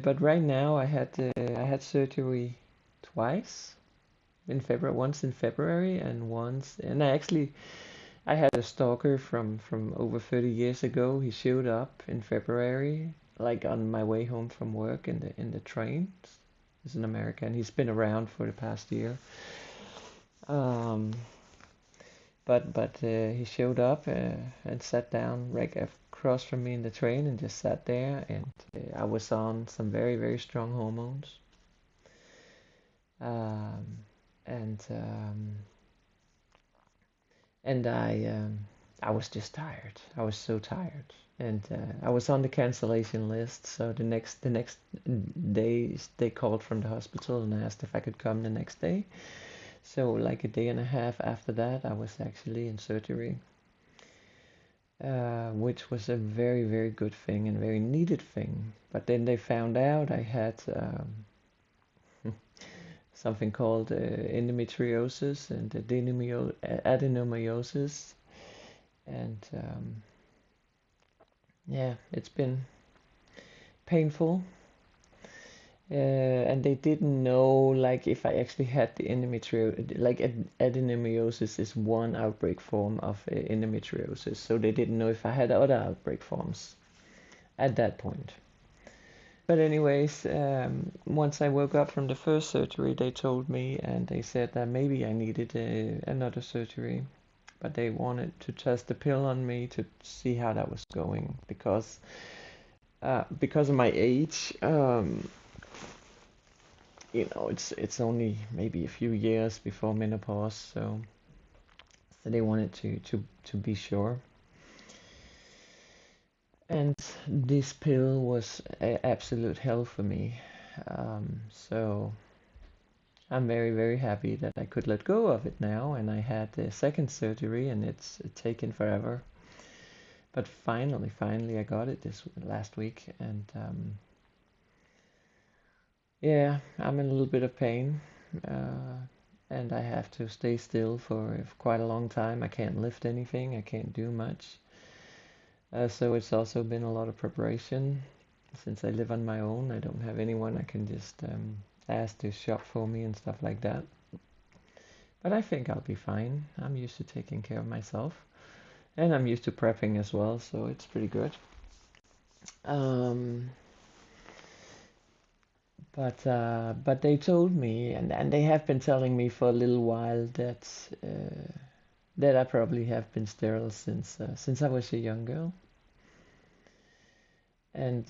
but right now I had surgery twice in February, once in February and once, and I had a stalker from over 30 years ago. He showed up in February, like on my way home from work in the train. He's an American. He's been around for the past year. Um, but he showed up and sat down right across from me in the train and just sat there. And I was on some very, very strong hormones. Um, and and I was just tired. I was so tired, and I was on the cancellation list. So the next day they called from the hospital and asked if I could come the next day. So like a day and a half after that, I was actually in surgery, which was a very, very good thing and very needed thing. But then they found out I had something called endometriosis and adenomyosis, and yeah, it's been painful. And they didn't know like if I actually had the endometriosis. Like adenomyosis is one outbreak form of endometriosis, so they didn't know if I had other outbreak forms at that point. But anyways, once I woke up from the first surgery, they told me and they said that maybe I needed another surgery, but they wanted to test the pill on me to see how that was going because of my age. It's only maybe a few years before menopause, so they wanted to be sure. And this pill was absolute hell for me. So I'm very, very happy that I could let go of it now, and I had the second surgery, and it's taken forever. But finally, I got it this last week, and yeah, I'm in a little bit of pain, and I have to stay still for quite a long time. I can't lift anything, I can't do much. So it's also been a lot of preparation. Since I live on my own, I don't have anyone I can just ask to shop for me and stuff like that. But I think I'll be fine. I'm used to taking care of myself, and I'm used to prepping as well, so it's pretty good. Um, but they told me, and they have been telling me for a little while that I probably have been sterile since I was a young girl, and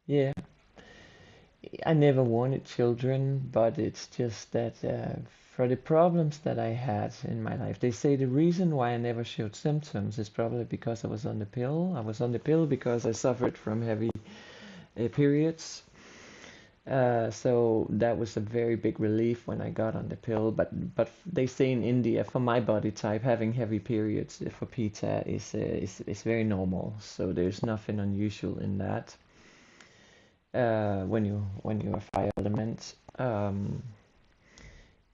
yeah, I never wanted children, but it's just that for the problems that I had in my life, they say the reason why I never showed symptoms is probably because I was on the pill. I was on the pill because I suffered from heavy periods. So that was a very big relief when I got on the pill. But they say in India, for my body type, having heavy periods for Pitta is very normal. So there's nothing unusual in that. When you are fire element.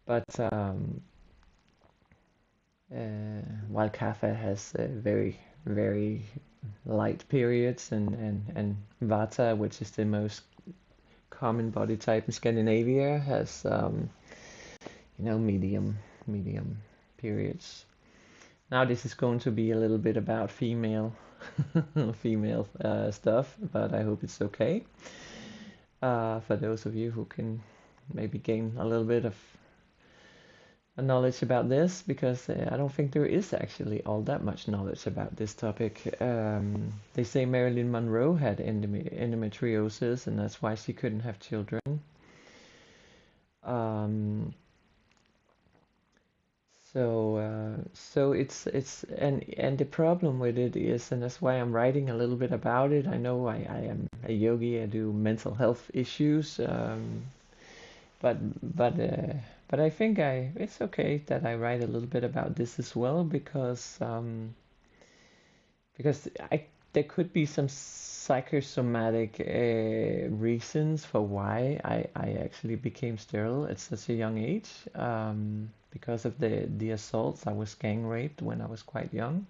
But while Kapha has very very light periods, and Vata, which is the most common body type in Scandinavia, has medium periods. Now this is going to be a little bit about female stuff, but I hope it's okay for those of you who can maybe gain a little bit of knowledge about this, because I don't think there is actually all that much knowledge about this topic. They say Marilyn Monroe had endometriosis, and that's why she couldn't have children. So it's and the problem with it is, and that's why I'm writing a little bit about it. I know I am a yogi. I do mental health issues, but but uh, but I think it's okay that I write a little bit about this as well, because there could be some psychosomatic reasons for why I actually became sterile at such a young age, because of the assaults. I was gang raped when I was quite young.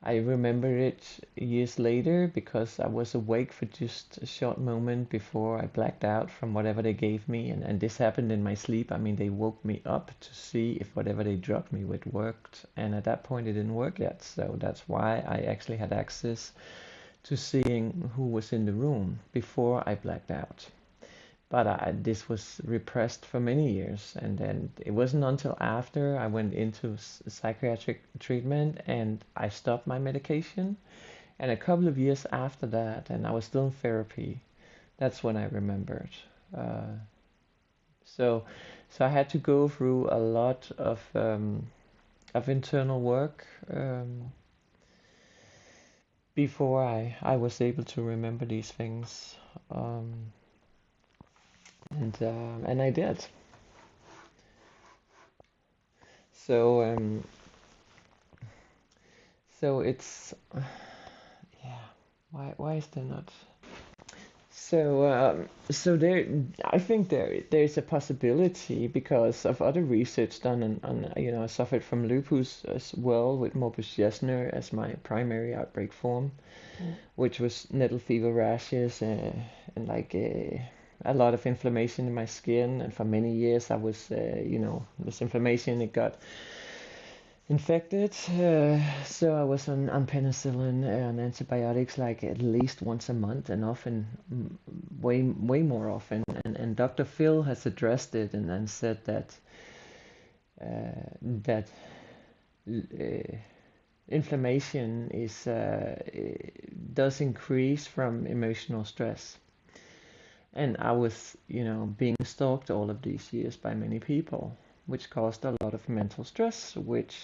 I remember it years later because I was awake for just a short moment before I blacked out from whatever they gave me, and this happened in my sleep. I mean, they woke me up to see if whatever they drugged me with worked, and at that point it didn't work yet. So that's why I actually had access to seeing who was in the room before I blacked out. But this was repressed for many years, and then it wasn't until after I went into psychiatric treatment and I stopped my medication, and a couple of years after that, and I was still in therapy, that's when I remembered. Uh, so, so I had to go through a lot of internal work before I was able to remember these things. Um, and I did. So so it's yeah. Why is there not? So there, I think there's a possibility because of other research done on I suffered from lupus as well with morbus Jesner as my primary outbreak form, which was nettle fever rashes and like a lot of inflammation in my skin, and for many years I was this inflammation, it got infected. So I was on penicillin and antibiotics like at least once a month, and often way more often. And Dr. Phil has addressed it and said that that inflammation does increase from emotional stress. And I was, being stalked all of these years by many people, which caused a lot of mental stress, which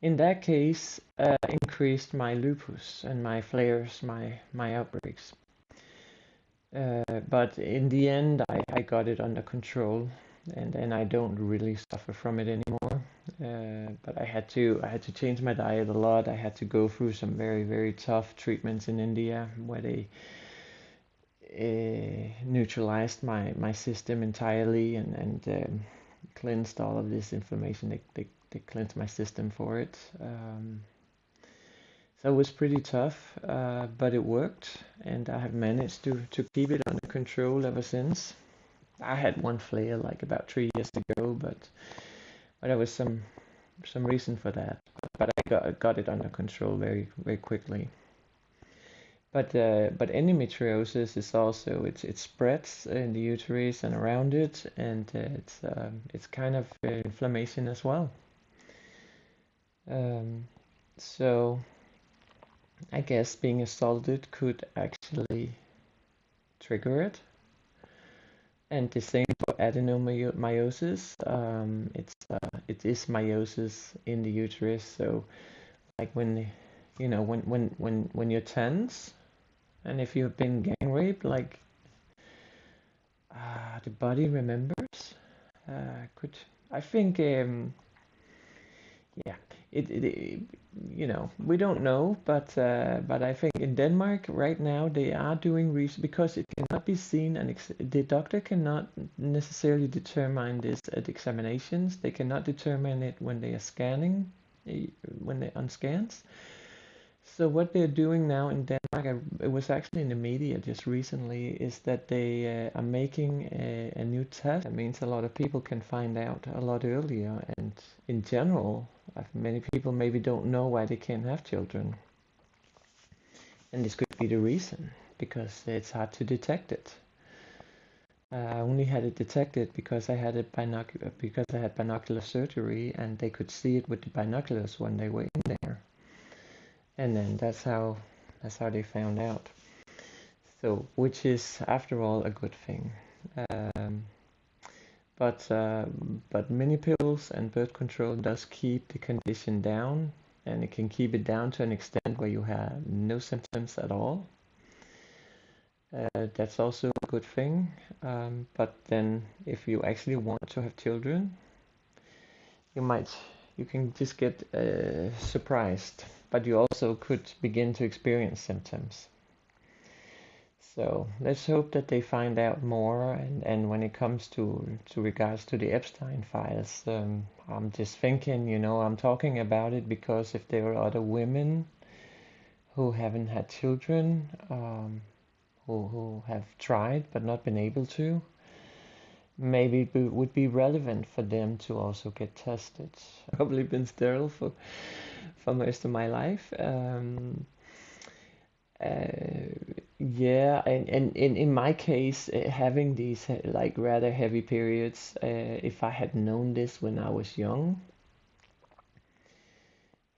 in that case increased my lupus and my flares, my outbreaks. But in the end, I got it under control, and I don't really suffer from it anymore. But I had to change my diet a lot. I had to go through some very, very tough treatments in India where they neutralized my system entirely and cleansed all of this inflammation. They cleansed my system for it. So it was pretty tough, but it worked, and I have managed to keep it under control ever since. I had one flare like about 3 years ago, but there was some reason for that. But I got it under control very very quickly. But endometriosis is also it spreads in the uterus and around it, and it's kind of inflammation as well. So I guess being assaulted could actually trigger it. And the same for adenomyosis. It is meiosis in the uterus. So like when you're tense, and if you've been gang raped, like the body remembers. Could I think yeah, it we don't know, but I think in Denmark right now they are doing research because it cannot be seen, and the doctor cannot necessarily determine this at examinations. They cannot determine it when they are scanning, when they're on scans. So what they're doing now in Denmark, it was actually in the media just recently, is that they are making a new test. That means a lot of people can find out a lot earlier. And in general, many people maybe don't know why they can't have children. And this could be the reason, because it's hard to detect it. I only had it detected because I had binocular surgery, and they could see it with the binoculars when they were in there. And then that's how they found out. So, which is after all a good thing. But many pills and birth control does keep the condition down, and it can keep it down to an extent where you have no symptoms at all. That's also a good thing. But then, if you actually want to have children, you can just get surprised, but you also could begin to experience symptoms. So let's hope that they find out more. And when it comes to regards to the Epstein files, I'm just thinking, I'm talking about it because if there are other women who haven't had children, who have tried but not been able to, maybe it would be relevant for them to also get tested. I've probably been sterile for most of my life. Uh, yeah, and in my case, having these like rather heavy periods, if I had known this when I was young,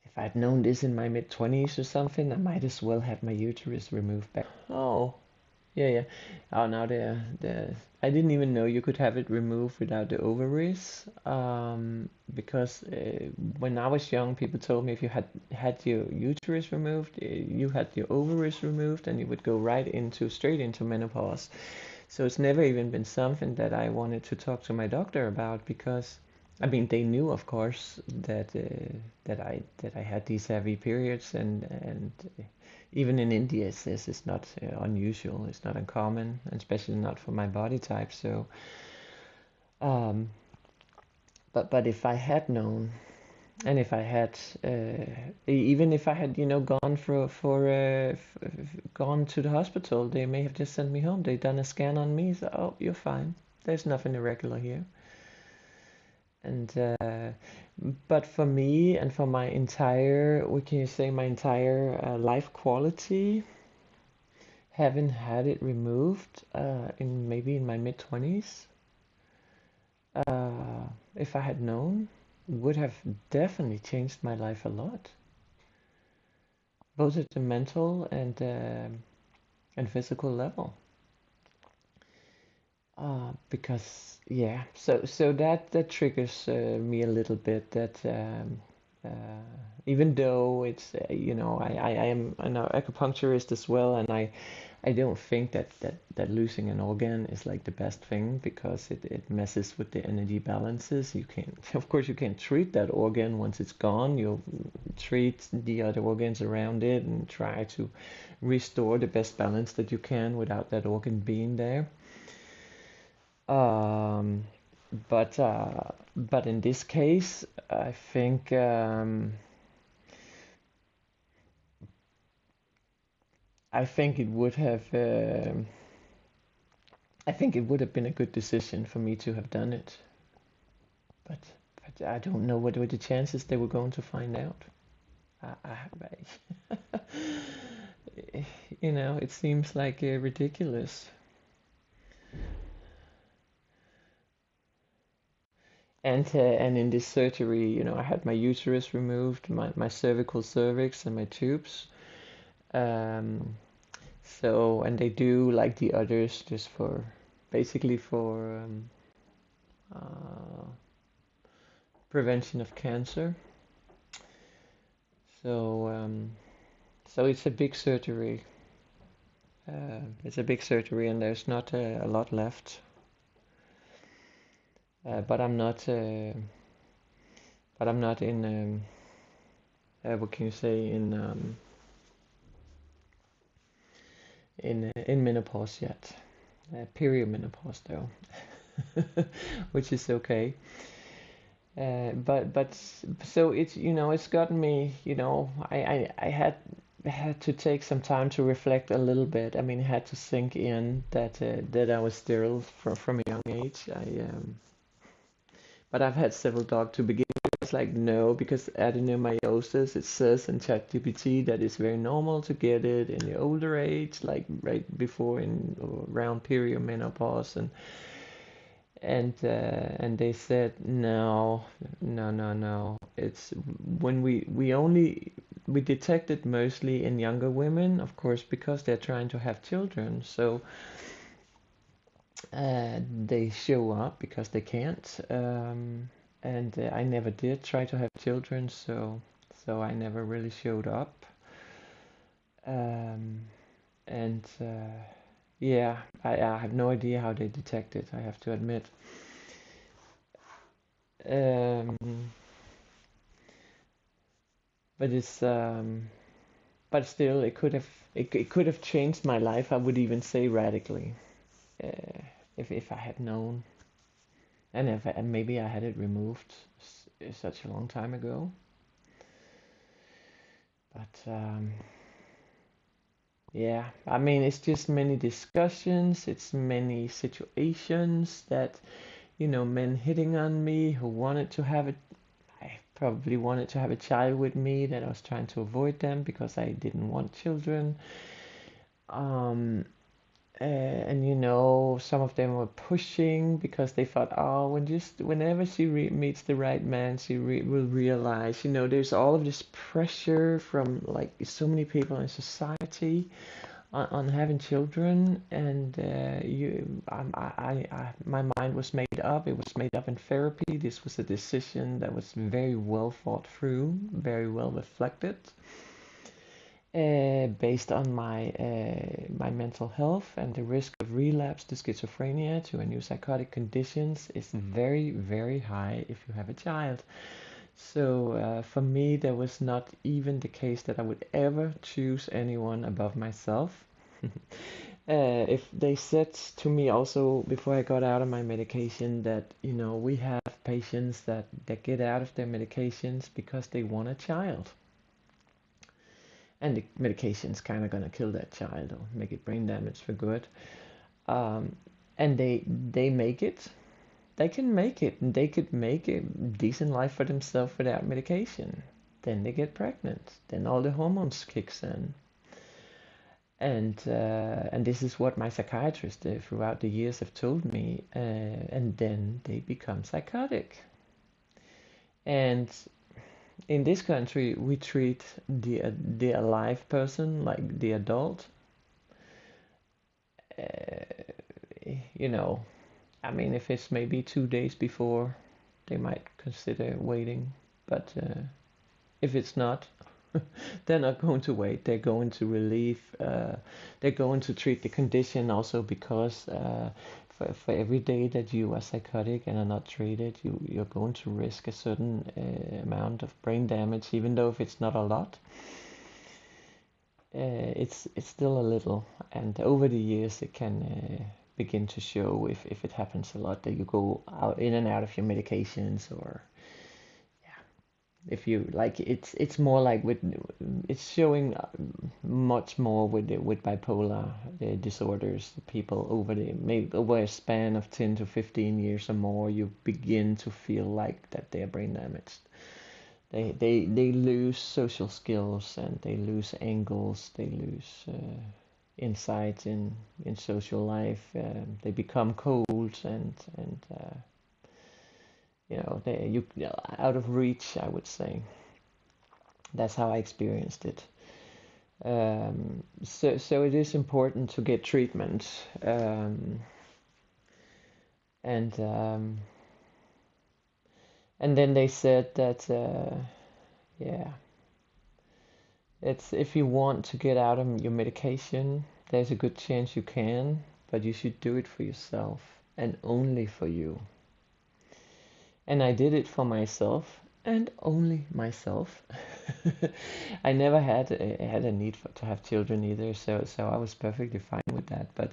if I'd known this in my mid-20s or something, I might as well have my uterus removed back. Oh, yeah, yeah. Oh, now I didn't even know you could have it removed without the ovaries. Because when I was young, people told me if you had your uterus removed, you had your ovaries removed, and you would go straight into menopause. So it's never even been something that I wanted to talk to my doctor about because, I mean, they knew, of course, that I had these heavy periods, and even in India, this is not unusual. It's not uncommon, especially not for my body type. So, um, but if I had known, and if I had, even if I had, gone gone to the hospital, they may have just sent me home. They done a scan on me, so oh, you're fine. There's nothing irregular here. And but for me and for my entire, what can you say, my entire life quality, having had it removed in maybe in my mid-20s, uh, if I had known, would have definitely changed my life a lot, both at the mental and physical level. Because yeah, so that triggers me a little bit. That even though it's I am an acupuncturist as well, and I don't think that losing an organ is like the best thing because it messes with the energy balances. You can't, of course, you can't treat that organ once it's gone. You'll treat the other organs around it and try to restore the best balance that you can without that organ being there. Um, but in this case, I think it would have I think it would have been a good decision for me to have done it. But but I don't know what were the chances they were going to find out. I it seems like ridiculous. And in this surgery, I had my uterus removed, my cervical cervix, and my tubes. Um, and they do like the others just for basically for uh, prevention of cancer. So, so it's a big surgery. It's a big surgery, and there's not a lot left. But I'm not. But I'm not in. What can you say in menopause yet? Perimenopause though, which is okay. But so it's gotten me. I had to take some time to reflect a little bit. I mean, it had to sink in that I was sterile from a young age. But I've had several dogs to begin with. It's like no, because adenomyosis, it says in ChatGPT that it's very normal to get it in the older age, like right before in or around perimenopause, and they said no, no, no, no. It's when we detect it mostly in younger women, of course, because they're trying to have children. So they show up because they can't. And I never did try to have children, so I never really showed up. Um, and yeah, I have no idea how they detect it. I have to admit. Um, but it's but still, it could have changed my life. I would even say radically, if I had known, and if maybe I had it removed such a long time ago. But yeah, I mean, it's just many discussions. It's many situations that, men hitting on me who wanted to have it. I probably wanted to have a child with me, that I was trying to avoid them because I didn't want children. Um, and some of them were pushing because they thought, oh, whenever she meets the right man, she will realize, there's all of this pressure from like so many people in society on having children, and my mind was made up. It was made up in therapy. This was a decision that was very well thought through, very well reflected, based on my mental health, and the risk of relapse to schizophrenia to a new psychotic conditions is very, very high if you have a child. So for me, there was not even the case that I would ever choose anyone above myself. If they said to me also before I got out of my medication that, we have patients that get out of their medications because they want a child. And the medication's kind of going to kill that child or make it brain damage for good. And they make it. They can make it, and they could make a decent life for themselves without medication. Then they get pregnant. Then all the hormones kicks in. And this is what my psychiatrist throughout the years have told me. And then they become psychotic. And in this country, we treat the alive person like the adult. I mean, if it's maybe 2 days before, they might consider waiting. But if it's not, they're not going to wait. They're going to relieve. They're going to treat the condition also, because for every day that you are psychotic and are not treated, you're going to risk a certain amount of brain damage, even though if it's not a lot. It's still a little, and over the years it can begin to show if it happens a lot, that you go out in and out of your medications, or if you like, it's more like it's showing much more with bipolar disorders. People maybe over a span of 10 to 15 years or more, you begin to feel like that they're brain damaged. They lose social skills, and they lose angles, they lose insight in social life. They become cold, and they out of reach, I would say. That's how I experienced it. So it is important to get treatment, and then they said that it's, if you want to get out of your medication, there's a good chance you can, but you should do it for yourself and only for you. And I did it for myself and only myself. I never had a need to have children either, so I was perfectly fine with that. But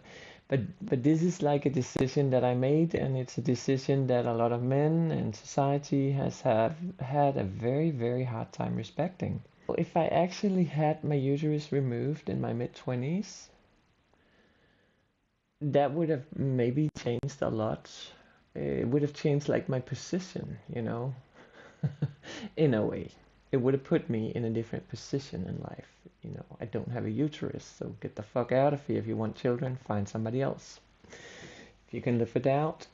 this is like a decision that I made, and it's a decision that a lot of men and society have had a very, very hard time respecting. If I actually had my uterus removed in my mid-20s, that would have maybe changed a lot. It would have changed like my position, in a way. It would have put me in a different position in life. I don't have a uterus, so get the fuck out of here. If you want children, find somebody else. If you can live without,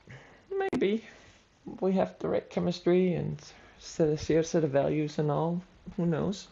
maybe we have the right chemistry and shared set of values and all. Who knows?